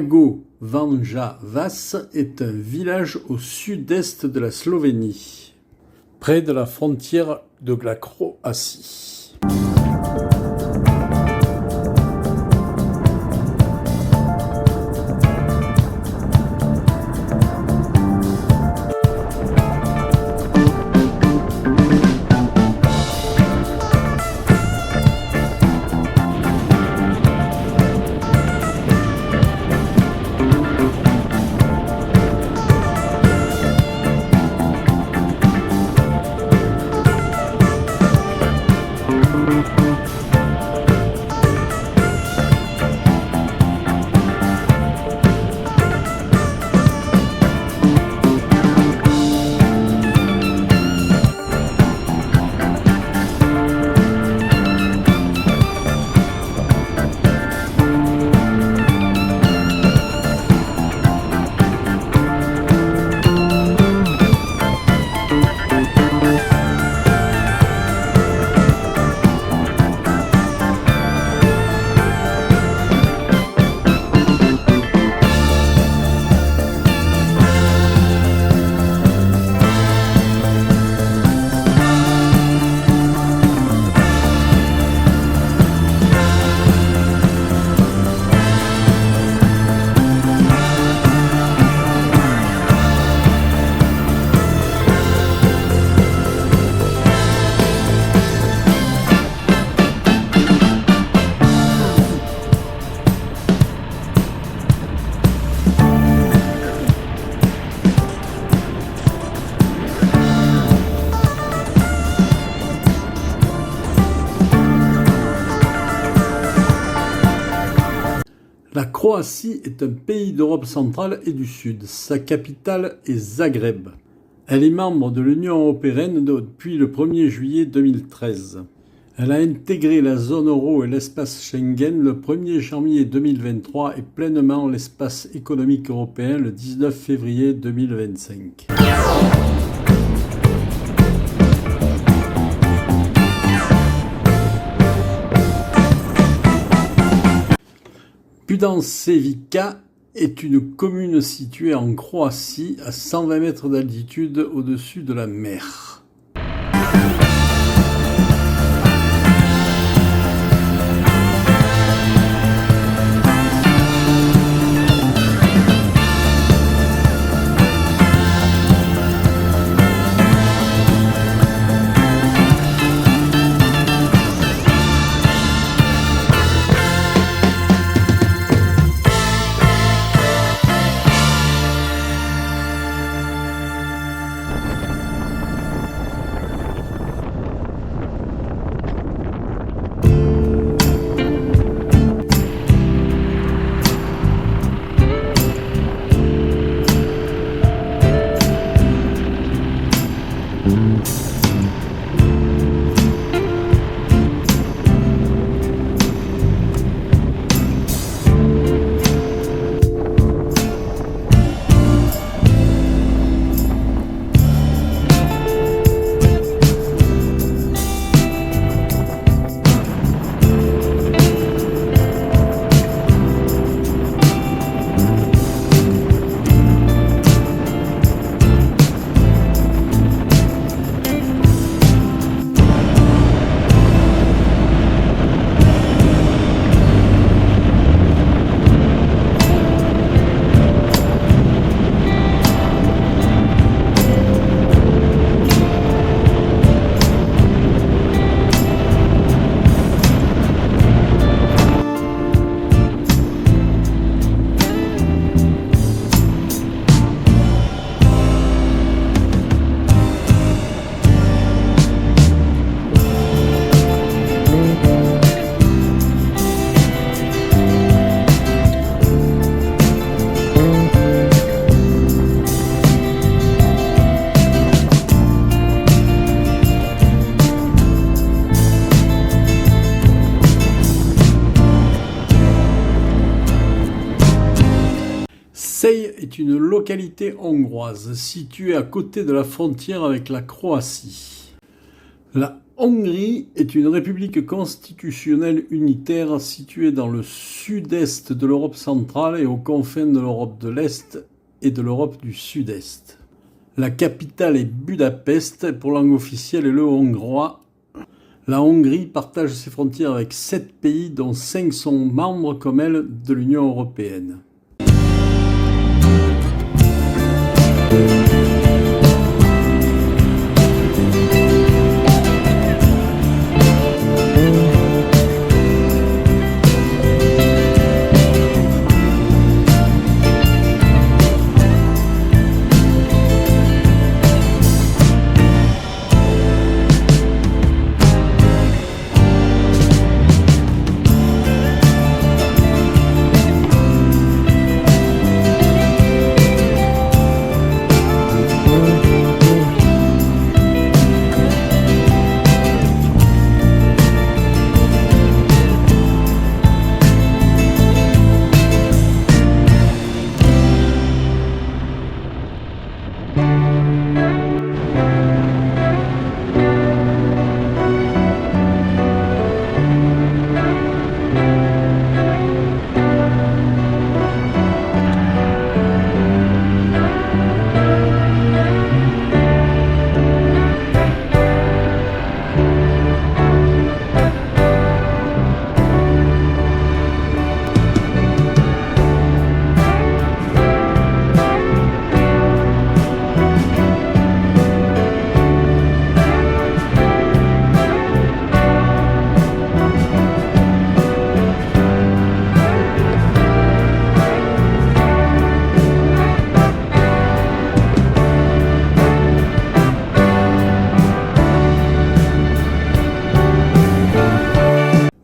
Drago Vanja Vas est un village au sud-est de la Slovénie, près de la frontière de la Croatie. La Croatie est un pays d'Europe centrale et du Sud. Sa capitale est Zagreb. Elle est membre de l'Union européenne depuis le 1er juillet 2013. Elle a intégré la zone euro et l'espace Schengen le 1er janvier 2023 et pleinement l'espace économique européen le 19 février 2025. Budančevića est une commune située en Croatie à 120 mètres d'altitude au-dessus de la mer. Szej est une localité hongroise située à côté de la frontière avec la Croatie. La Hongrie est une république constitutionnelle unitaire située dans le sud-est de l'Europe centrale et aux confins de l'Europe de l'Est et de l'Europe du Sud-Est. La capitale est Budapest, pour langue officielle est le hongrois. La Hongrie partage ses frontières avec 7 pays, dont 5 sont membres comme elle de l'Union européenne.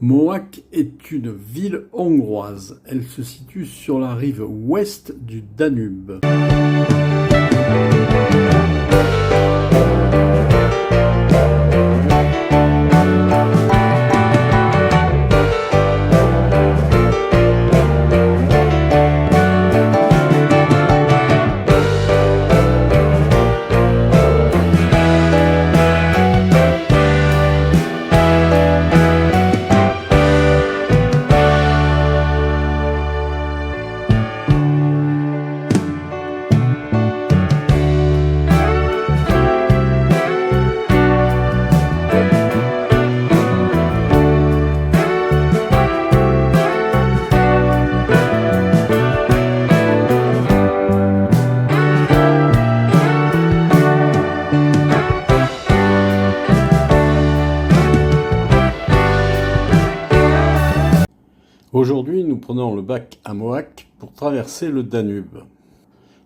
Mohacs est une ville hongroise. Elle se situe sur la rive ouest du Danube. Aujourd'hui, nous prenons le bac à Mohacs pour traverser le Danube.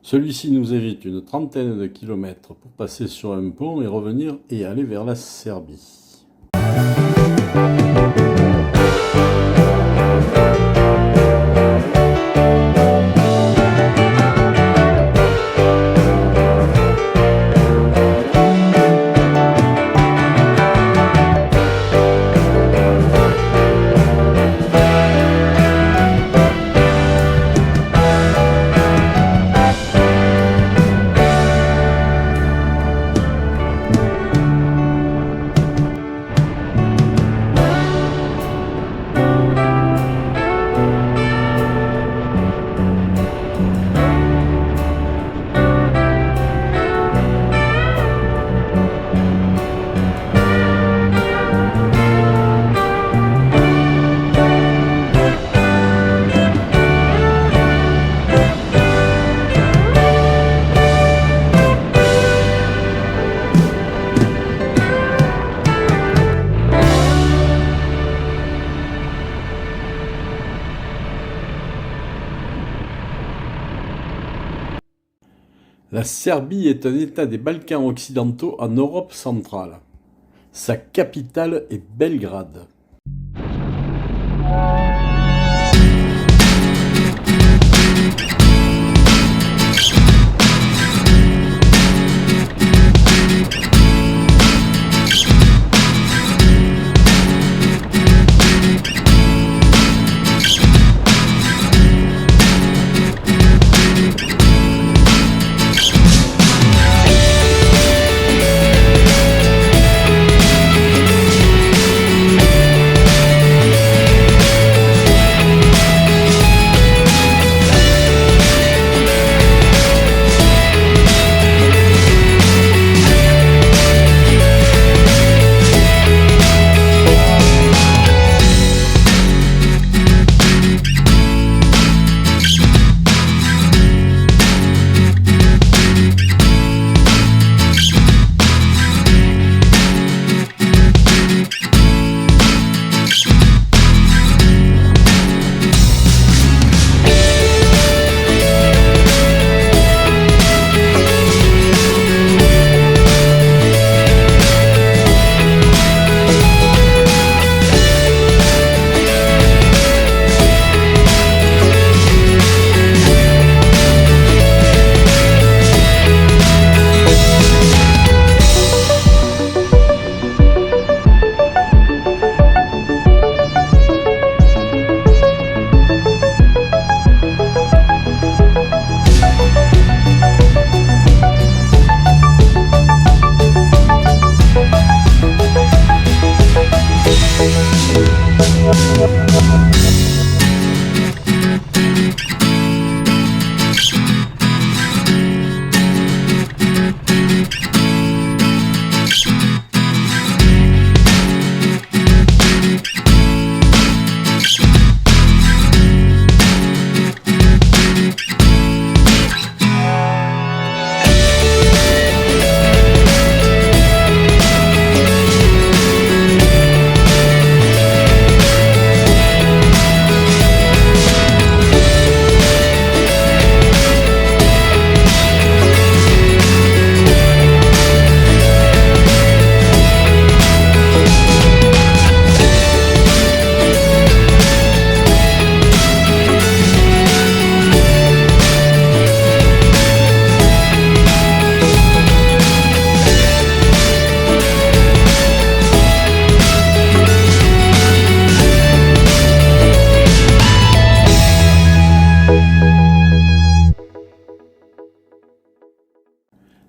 Celui-ci nous évite une trentaine de kilomètres pour passer sur un pont et revenir et aller vers la Serbie. La Serbie est un État des Balkans occidentaux en Europe centrale. Sa capitale est Belgrade.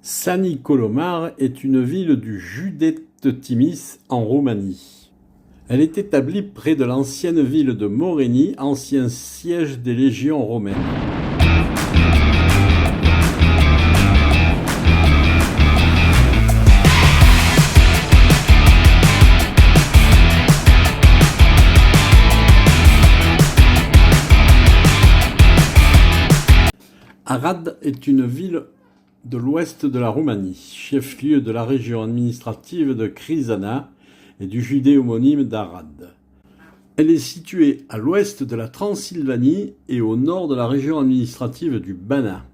Sani Colomar est une ville du județ de Timis en Roumanie. Elle est établie près de l'ancienne ville de Moreni, ancien siège des légions romaines. Arad est une ville de l'ouest de la Roumanie, chef-lieu de la région administrative de Crișana et du județ homonyme d'Arad. Elle est située à l'ouest de la Transylvanie et au nord de la région administrative du Banat.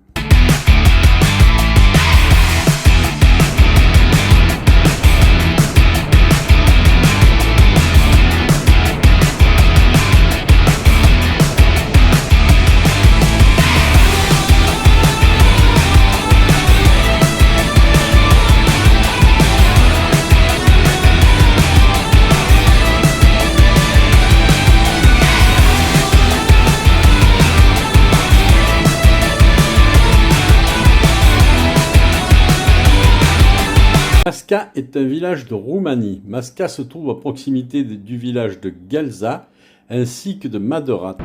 Masca est un village de Roumanie. Masca se trouve à proximité du village de Ghealza ainsi que de Mădărat.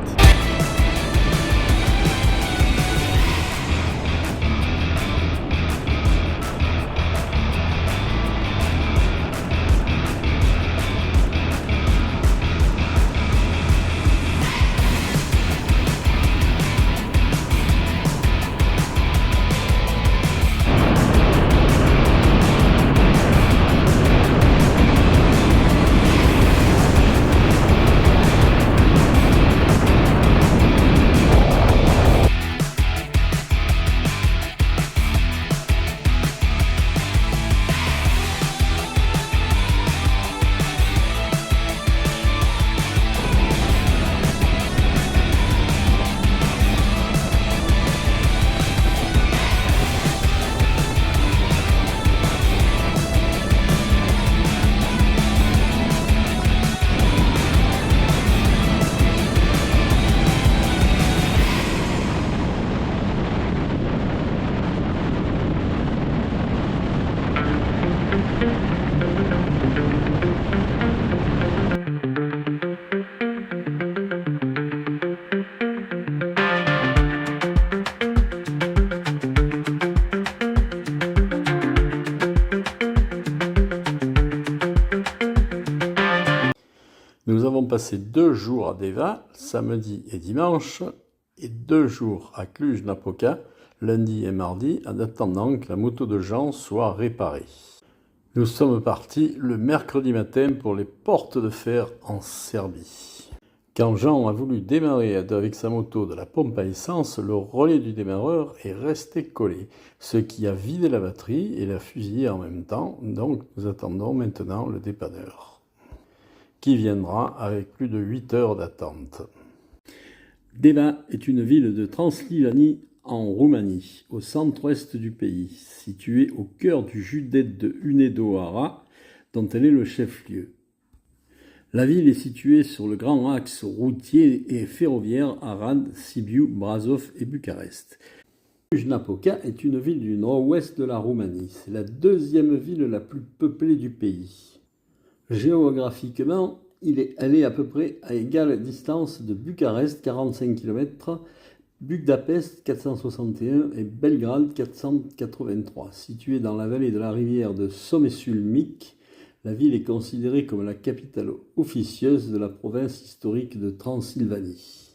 Nous avons passé 2 jours à Deva, samedi et dimanche, et 2 jours à Cluj-Napoca, lundi et mardi, en attendant que la moto de Jean soit réparée. Nous sommes partis le mercredi matin pour les portes de fer en Serbie. Quand Jean a voulu démarrer avec sa moto de la pompe à essence, le relais du démarreur est resté collé, ce qui a vidé la batterie et l'a fusillé en même temps, donc nous attendons maintenant le dépanneur, qui viendra avec plus de 8 heures d'attente. Deva est une ville de Transylvanie en Roumanie, au centre-ouest du pays, située au cœur du județ de Hunedoara, dont elle est le chef-lieu. La ville est située sur le grand axe routier et ferroviaire Arad, Sibiu, Brașov et Bucarest. Cluj-Napoca est une ville du nord-ouest de la Roumanie. C'est la 2e ville la plus peuplée du pays. Géographiquement, elle est à peu près à égale distance de Bucarest, 45 km, Budapest, 461 et Belgrade, 483. Située dans la vallée de la rivière de Someșul-Mic, la ville est considérée comme la capitale officieuse de la province historique de Transylvanie.